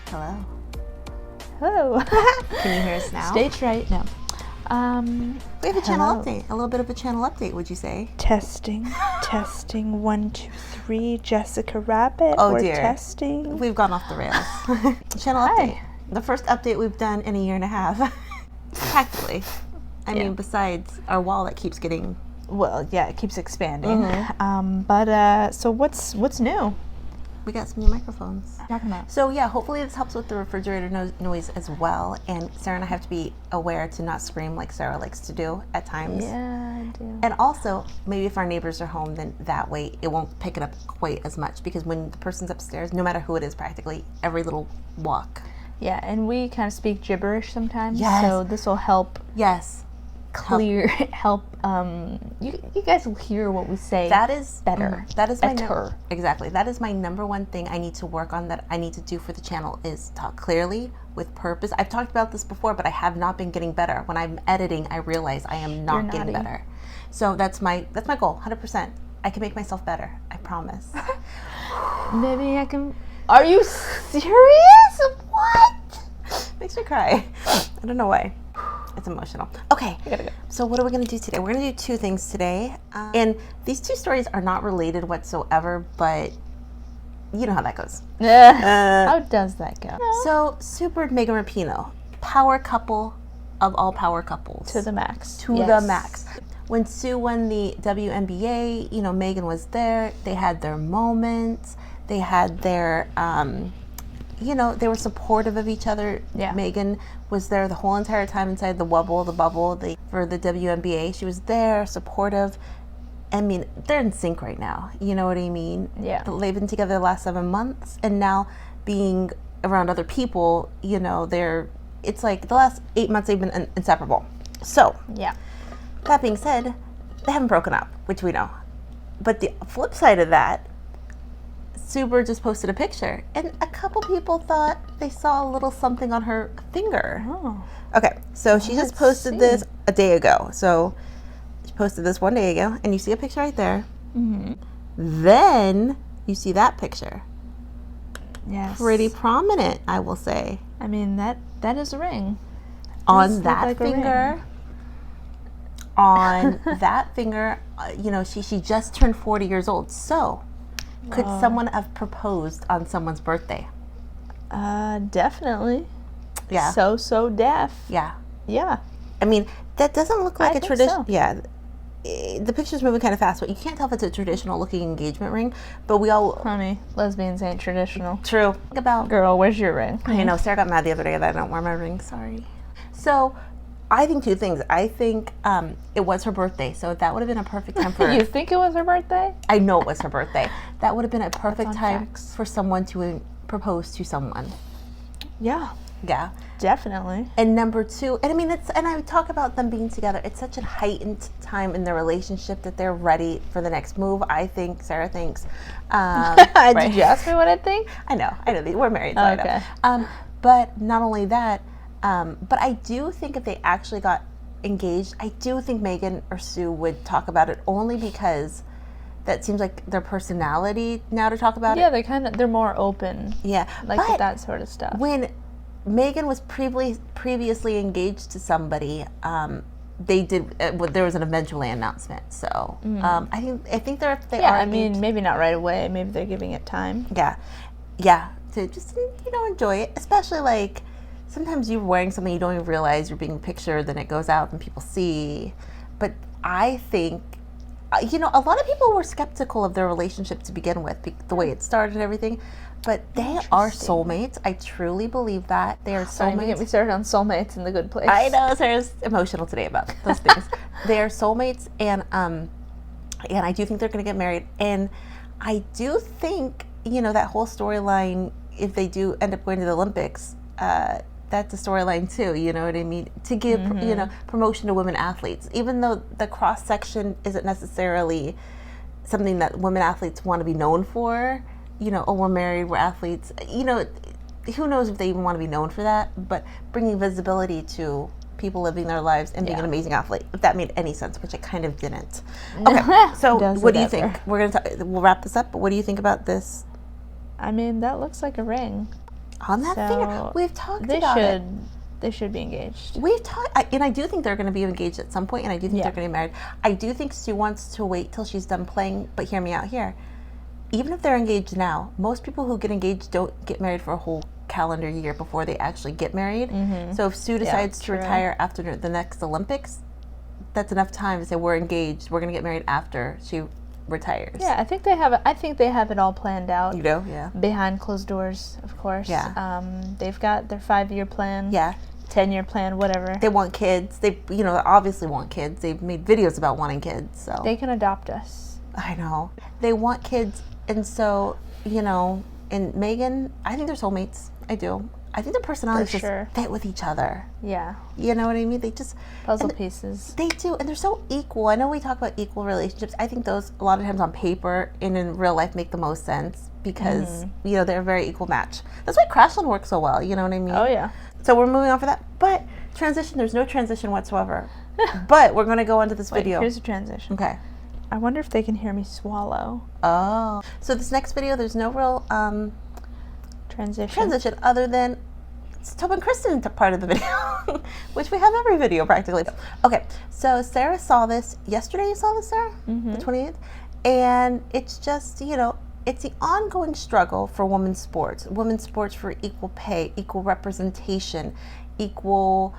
Hello. Hello. Can you hear us now? Stage right now. We have a channel update. A little bit of a channel update, would you say? Testing. 1, 2, 3. Jessica Rabbit. Oh, We're dear. testing. We've gone off the rails. Channel update. The first update we've done in a year and a half. Practically. I mean, besides our wall that keeps getting... Well, yeah, it keeps expanding. Mm-hmm. So what's new? We got some new microphones. Talking about. So yeah, hopefully this helps with the refrigerator noise as well. And Sarah and I have to be aware to not scream like Sara likes to do at times. Yeah, I do. And also, maybe if our neighbors are home, then that way it won't pick it up quite as much. Because when the person's upstairs, no matter who it is, practically every little walk. Yeah, and we kind of speak gibberish sometimes. Yes. So this will help. Yes. Help. You guys will hear what we say. That is better. That is my Exactly. That is my number one thing I need to work on. That I need to do for the channel is talk clearly with purpose. I've talked about this before, but I have not been getting better. When I'm editing, I realize I am not getting better. So that's my goal. 100%. I can make myself better. I promise. Maybe I can. Are you serious? What? Makes me cry. I don't know why. It's emotional. Okay, I gotta go. So what are we going to do today? We're going to do two things today. And these two stories are not related whatsoever, but you know how that goes. How does that go? So, super Megan Rapinoe, power couple of all power couples. To the max. The max. When Sue won the WNBA, Megan was there. They had their moments. They had their... they were supportive of each other. Yeah. Megan was there the whole entire time inside the bubble, for the WNBA. She was there, supportive. I mean, they're in sync right now. You know what I mean? Yeah. They've been together the last 7 months, and now being around other people, it's like the last 8 months they've been inseparable. So, yeah. That being said, they haven't broken up, which we know. But the flip side of that, Suber just posted a picture, and a couple people thought they saw a little something on her finger. Oh. Okay, so she just posted this a day ago. So she posted this 1 day ago, and you see a picture right there. Mm-hmm. Then you see that picture. Yes. Pretty prominent, I will say. I mean, that is a ring. On that finger. On that finger, she just turned 40 years old. So... could someone have proposed on someone's birthday? Definitely. Yeah. So deaf. Yeah. Yeah. I mean, that doesn't look like a tradition. So. Yeah. The picture's moving kind of fast, but you can't tell if it's a traditional looking engagement ring. But we all... Honey, lesbians ain't traditional. True. Think about... Girl, where's your ring? I know. Sarah got mad the other day that I don't wear my ring. Sorry. So... I think two things. I think it was her birthday, so that would have been a perfect time for... You think it was her birthday? I know it was her birthday. That would have been a perfect time facts. for someone to propose to someone. Yeah. Yeah. Definitely. And number two, and I mean, I talk about them being together. It's such a heightened time in their relationship that they're ready for the next move. I think, Sarah thinks. Did you ask me what I think? I know. We're married, so okay. I know. But not only that, but I do think if they actually got engaged, I do think Megan or Sue would talk about it only because that seems like their personality now to talk about it. Yeah, they're more open. Yeah. Like with that sort of stuff. When Megan was previously engaged to somebody, they did. There was an eventually announcement. So I think they are. I mean, maybe not right away. Maybe they're giving it time. Yeah. To just enjoy it, especially like. Sometimes you're wearing something you don't even realize you're being pictured, then it goes out and people see. But I think, a lot of people were skeptical of their relationship to begin with, the way it started and everything. But they are soulmates. I truly believe that. They are soulmates. Don't even get me started on soulmates in The Good Place. I know, Sarah's emotional today about those things. They are soulmates, and I do think they're going to get married. And I do think, that whole storyline, if they do end up going to the Olympics, that's a storyline too, you know what I mean? To give, promotion to women athletes. Even though the cross-section isn't necessarily something that women athletes want to be known for, we're married, we're athletes, who knows if they even want to be known for that, but bringing visibility to people living their lives and being an amazing athlete, if that made any sense, which it kind of didn't. Okay, so what do you think? We'll wrap this up, but what do you think about this? I mean, that looks like a ring. On that So thing, we've talked they about it. They should be engaged. We've talked, and I do think they're going to be engaged at some point, and I do think they're going to be married. I do think Sue wants to wait till she's done playing, but hear me out here. Even if they're engaged now, most people who get engaged don't get married for a whole calendar year before they actually get married. So if Sue decides to retire after the next Olympics, that's enough time to say we're engaged. We're going to get married after she retires. Yeah, I think they have it all planned out. You know, yeah. Behind closed doors, of course. Yeah. They've got their 5-year plan. Yeah. 10-year plan, whatever. They want kids. They, obviously want kids. They've made videos about wanting kids. So they can adopt us. I know. They want kids, and so and Megan, I think they're soulmates. I do. I think their personalities just fit with each other. Yeah. You know what I mean? They just puzzle pieces. They do, and they're so equal. I know we talk about equal relationships. I think those a lot of times on paper and in real life make the most sense because they're a very equal match. That's why Crashland works so well. You know what I mean? Oh yeah. So we're moving on for that. But transition, there's no transition whatsoever. But we're going to go into this video. Here's a transition. Okay. I wonder if they can hear me swallow. Oh. So this next video, there's no real transition other than it's Tobin and Christen part of the video, which we have every video practically. Okay, so Sara saw this yesterday. You saw this, Sara? The 28th? And it's just, it's the ongoing struggle for women's sports for equal pay, equal representation, equal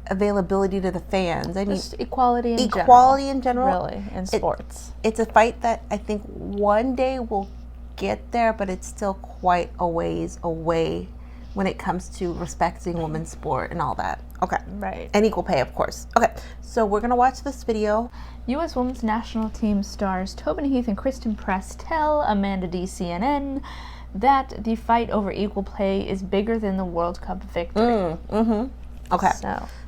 availability to the fans. I mean, just equality in general. Really, in sports. It's a fight that I think one day will get there, but it's still quite a ways away when it comes to respecting women's sport and all that. Okay. Right. And equal pay, of course. Okay, so we're going to watch this video. U.S. Women's National Team stars Tobin and Christen Press tell Amanda D. CNN that the fight over equal pay is bigger than the World Cup victory. Okay.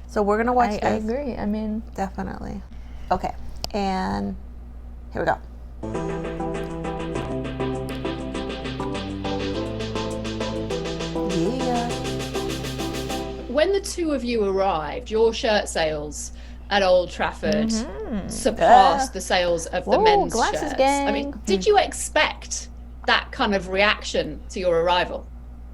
So we're going to watch this. I agree. I mean... Definitely. Okay. And here we go. Yeah. When the two of you arrived, your shirt sales at Old Trafford surpassed the sales of the men's shirts. Gang. I mean, did you expect that kind of reaction to your arrival?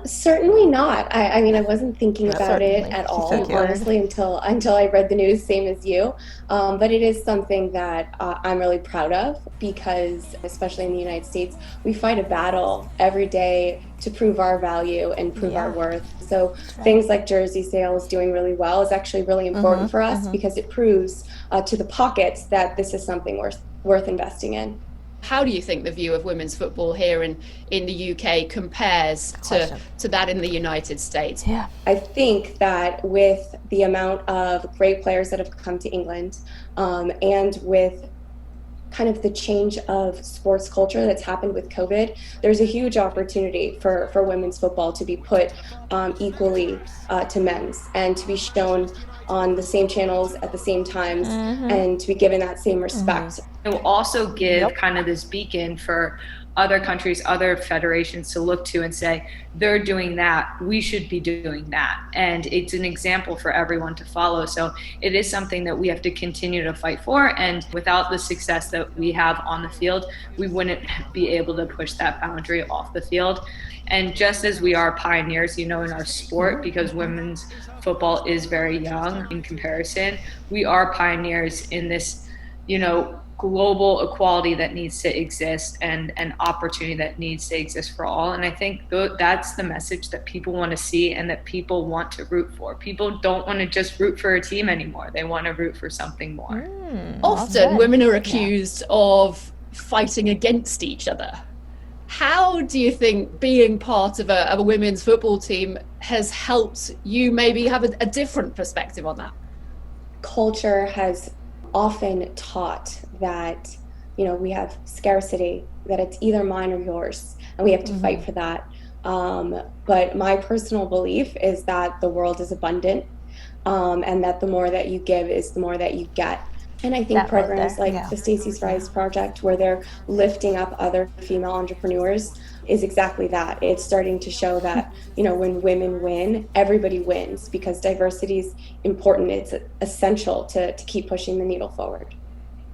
Certainly not. I mean, I wasn't thinking about it at all, honestly, until I read the news, same as you. But it is something that I'm really proud of because, especially in the United States, we fight a battle every day to prove our value and prove our worth. So things like jersey sales doing really well is actually really important for us because it proves to the pockets that this is something worth investing in. How do you think the view of women's football here in the UK compares to that in the United States? Yeah, I think that with the amount of great players that have come to England and with kind of the change of sports culture that's happened with COVID, there's a huge opportunity for women's football to be put equally to men's and to be shown on the same channels at the same times and to be given that same respect. It will also give kind of this beacon for other countries, other federations to look to and say, they're doing that, we should be doing that. And it's an example for everyone to follow. So it is something that we have to continue to fight for. And without the success that we have on the field, we wouldn't be able to push that boundary off the field. And just as we are pioneers, in our sport, because women's football is very young in comparison, we are pioneers in this, global equality that needs to exist and an opportunity that needs to exist for all. And I think that's the message that people want to see and that people want to root for. People don't want to just root for a team anymore. They want to root for something more. Often women are accused of fighting against each other. How do you think being part of a women's football team has helped you maybe have a different perspective on that? Culture has often taught that, we have scarcity, that it's either mine or yours, and we have to fight for that. But my personal belief is that the world is abundant, and that the more that you give is the more that you get. And I think programs like the Stacey's Rise Project, where they're lifting up other female entrepreneurs, is exactly that. It's starting to show that, when women win, everybody wins, because diversity is important. It's essential to keep pushing the needle forward.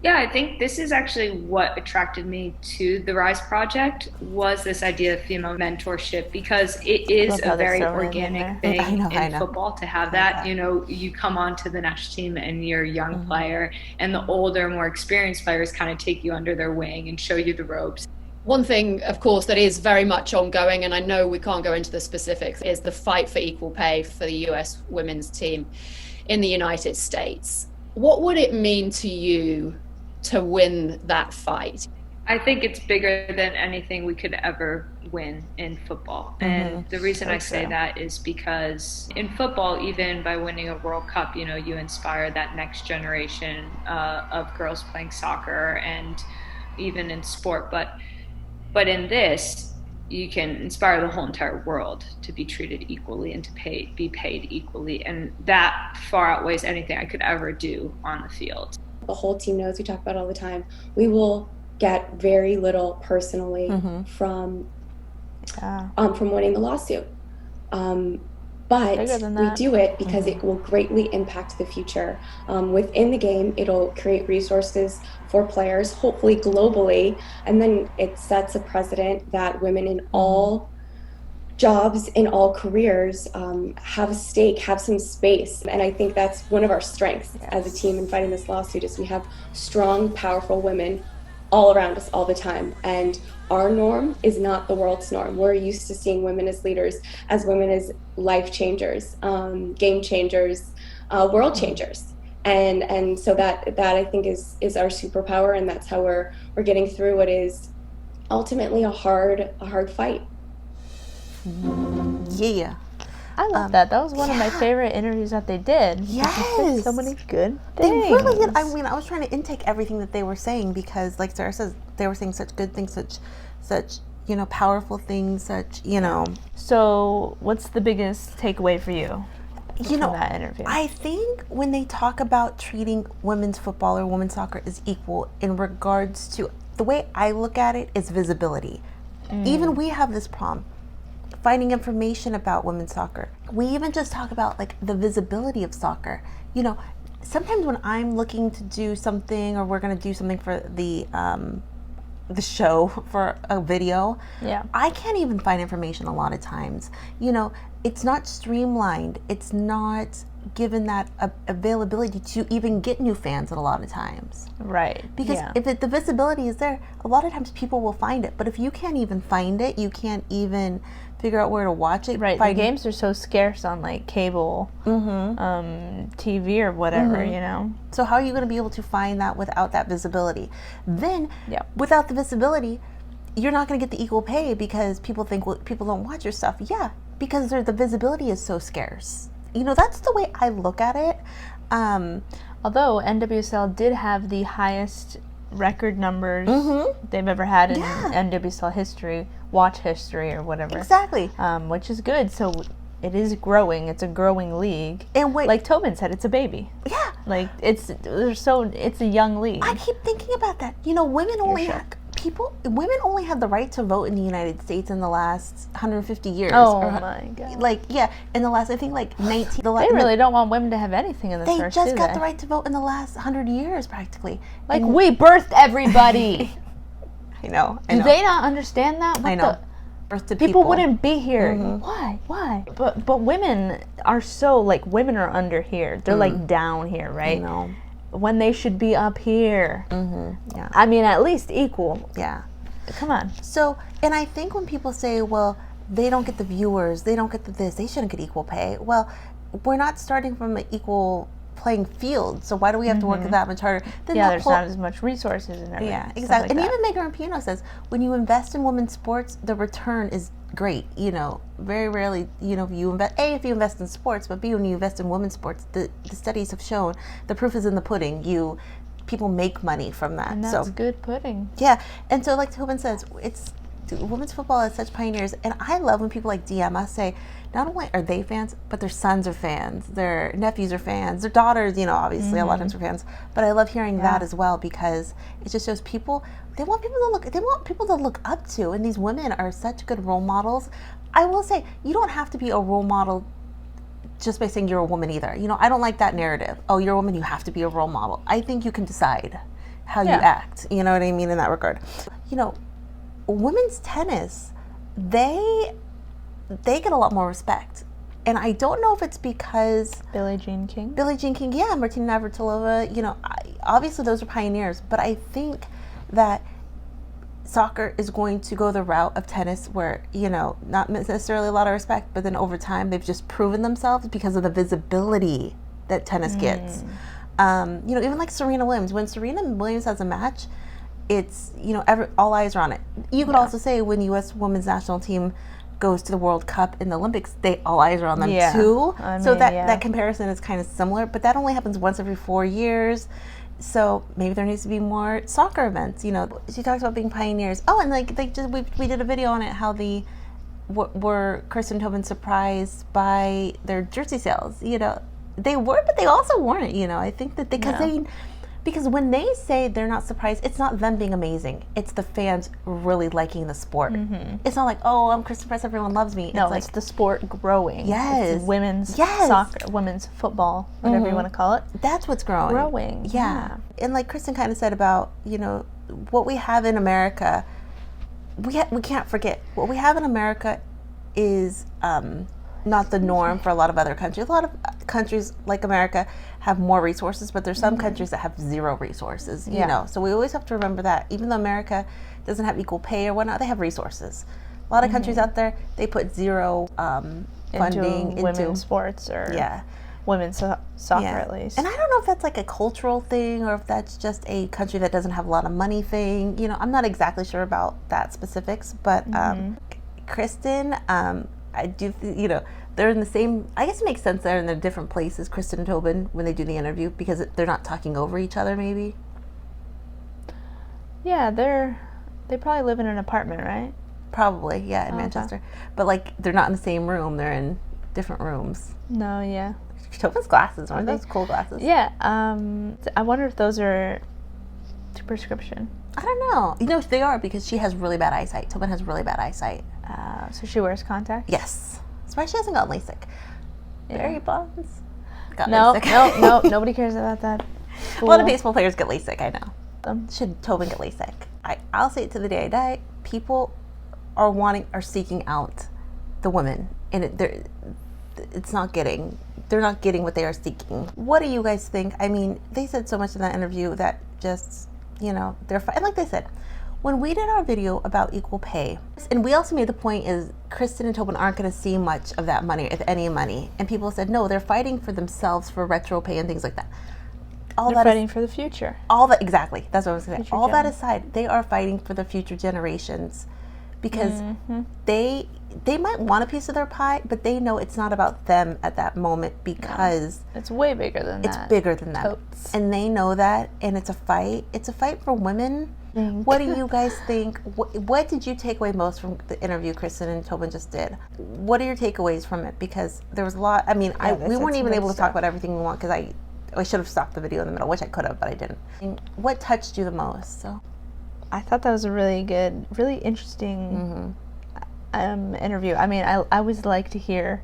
Yeah, I think this is actually what attracted me to the Rise Project, was this idea of female mentorship, because it is a very organic thing in football to have that. You know, you come onto the national team and you're a young player, and the older, more experienced players kind of take you under their wing and show you the ropes. One thing, of course, that is very much ongoing, and I know we can't go into the specifics, is the fight for equal pay for the US women's team in the United States. What would it mean to you to win that fight? I think it's bigger than anything we could ever win in football. And the reason I say that is because in football, even by winning a World Cup, you know, you inspire that next generation of girls playing soccer, and even in sport. But in this, you can inspire the whole entire world to be treated equally and to be paid equally. And that far outweighs anything I could ever do on the field. The whole team knows, we talk about it all the time, we will get very little personally from winning the lawsuit. But we do it because it will greatly impact the future. Within the game, it'll create resources for players, hopefully globally, and then it sets a precedent that women in all jobs, in all careers, have a stake, have some space. And I think that's one of our strengths as a team in fighting this lawsuit, is we have strong, powerful women all around us all the time. And our norm is not the world's norm. We're used to seeing women as leaders, as women as life changers, game changers, world changers. And so that I think is our superpower, and that's how we're getting through what is ultimately a hard fight. Yeah. I love that. That was one of my favorite interviews that they did. Yes. So many good things. They really did. I mean, I was trying to intake everything that they were saying, because, like Sara says, they were saying such good things, such you know, powerful things, such, you know. So, what's the biggest takeaway for you? You know, that interview? I think when they talk about treating women's football or women's soccer as equal, in regards to, the way I look at it is visibility. Even we have this problem finding information about women's soccer. We even just talk about like the visibility of soccer. You know, sometimes when I'm looking to do something, or we're going to do something for the show, for a video, I can't even find information a lot of times. You know, it's not streamlined. It's not given that availability to even get new fans at a lot of times. Right. Because if the visibility is there, a lot of times people will find it. But if you can't even find it, you can't even figure out where to watch it. Right. The games are so scarce on like cable, TV or whatever, you know. So how are you going to be able to find that without that visibility? Then, without the visibility, you're not going to get the equal pay, because people think, well, people don't watch your stuff. Yeah, because the visibility is so scarce. You know, that's the way I look at it. Although NWSL did have the highest record numbers they've ever had in NWSL history, watch history or whatever. Exactly. Which is good. So it is growing. It's a growing league. And like Tobin said, it's a baby. Yeah. Like it's a young league. I keep thinking about that. You know, women only have the right to vote in the United States in the last 150 years. Oh my God. Like, in the last, I think, like 19... They really don't want women to have anything in this church, They just got the right to vote in the last 100 years, practically. Like, we birthed everybody. I know. Do they not understand that? I know. Birth to people wouldn't be here. Why? But women are so, like, women are under here. They're, like, down here, right? I know. When they should be up here. Yeah. I mean, at least equal. Yeah. Come on. So, and I think when people say, well, they don't get the viewers, they don't get this, they shouldn't get equal pay. Well, we're not starting from an equal playing field, so why do we have to work that much harder? Then there's not as much resources and everything. Yeah, exactly. And even Megan Rapinoe says, when you invest in women's sports, the return is great. You know, very rarely, you know, if you invest in sports, but B, when you invest in women's sports, the studies have shown, the proof is in the pudding. People make money from that. And that's good pudding. Yeah, and so like Tobin says, women's football is such pioneers, and I love when people like DM us say, not only are they fans, but their sons are fans, their nephews are fans, their daughters, you know, obviously a lot of times are fans. But I love hearing that as well, because it just shows people, they want people to look up to, and these women are such good role models. I will say, you don't have to be a role model just by saying you're a woman either. You know, I don't like that narrative. Oh, you're a woman, you have to be a role model. I think you can decide. how you act. You know what I mean in that regard. You know, women's tennis, they get a lot more respect. And I don't know if it's because Billie Jean King, yeah, Martina Navratilova, you know, obviously those are pioneers, but I think that soccer is going to go the route of tennis where, you know, not necessarily a lot of respect, but then over time they've just proven themselves because of the visibility that tennis gets. You know, even like Serena Williams, when Serena Williams has a match, it's, you know, all eyes are on it. You could also say when U.S. women's national team goes to the World Cup and the Olympics, all eyes are on them too. So that comparison is kind of similar, but that only happens once every 4 years. So maybe there needs to be more soccer events. You know, she talks about being pioneers. Oh, and like we did a video on it. How were Christen and Tobin surprised by their jersey sales? You know, they were, but they also weren't. You know, I think that because when they say they're not surprised, it's not them being amazing. It's the fans really liking the sport. It's not like, oh, I'm Christen Press, everyone loves me. No, it's like it's the sport growing. Yes. It's women's soccer, women's football, whatever you want to call it. That's what's growing. Growing. Yeah. And like Christen kind of said about, you know, what we have in America, we can't forget. What we have in America is not the norm for a lot of other countries. A lot of countries like America have more resources, but there's some countries that have zero resources, you know. So we always have to remember that. Even though America doesn't have equal pay or whatnot, they have resources. A lot of countries out there, they put zero funding into women's sports or women's soccer at least. And I don't know if that's like a cultural thing or if that's just a country that doesn't have a lot of money thing. You know, I'm not exactly sure about that specifics, but Christen, I do, you know, they're in the same, I guess it makes sense they're in the different places, Christen and Tobin, when they do the interview, because they're not talking over each other, maybe. Yeah, they probably live in an apartment, right? Probably, yeah, in Manchester. But, like, they're not in the same room, they're in different rooms. No, yeah. Tobin's glasses, aren't those cool glasses? Yeah, I wonder if those are to prescription. I don't know. You know, they are, because she has really bad eyesight. Tobin has really bad eyesight. So she wears contacts? Yes. That's why she hasn't gotten LASIK. Barry Bonds got no, LASIK. No, nobody cares about that. A lot of baseball players get LASIK, I know. Should Tobin get LASIK? I'll say it to the day I die. People are seeking out the women, and they're not getting what they are seeking. What do you guys think? I mean, they said so much in that interview that just, you know, they're and like they said, when we did our video about equal pay, and we also made the point is Christen and Tobin aren't going to see much of that money, if any money. And people said, no, they're fighting for themselves for retro pay and things like that. They're fighting for the future. Exactly. That's what I was going to say. All that aside, they are fighting for the future generations because they might want a piece of their pie, but they know it's not about them at that moment because it's way bigger than that. It's bigger than that. Totes. And they know that, and it's a fight. It's a fight for women. What do you guys think? What did you take away most from the interview Christen and Tobin just did? What are your takeaways from it? Because there was a lot. I mean, we weren't even able to talk about everything we want because I should have stopped the video in the middle, which I could have, but I didn't. And what touched you the most? So, I thought that was a really good, really interesting interview. I mean, I always like to hear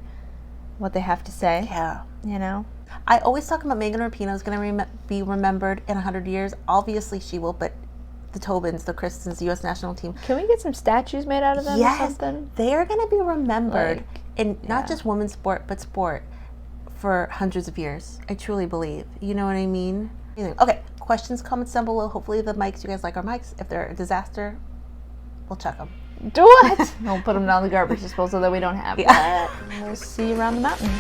what they have to say. Yeah. You know? I always talk about Megan Rapinoe is going to be remembered in 100 years. Obviously, she will, but the Tobins, the Christens, the U.S. national team. Can we get some statues made out of them or something? They are going to be remembered in not just women's sport, but sport for hundreds of years. I truly believe. You know what I mean? Okay, questions, comments down below. Hopefully the mics, you guys like our mics. If they're a disaster, we'll check them. Do what? We'll put them down the garbage disposal that we don't have. Yeah. We'll see you around the mountain.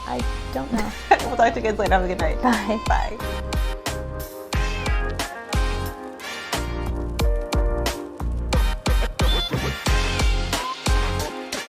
I don't know. We'll talk to you guys later. Have a good night. Bye. Bye.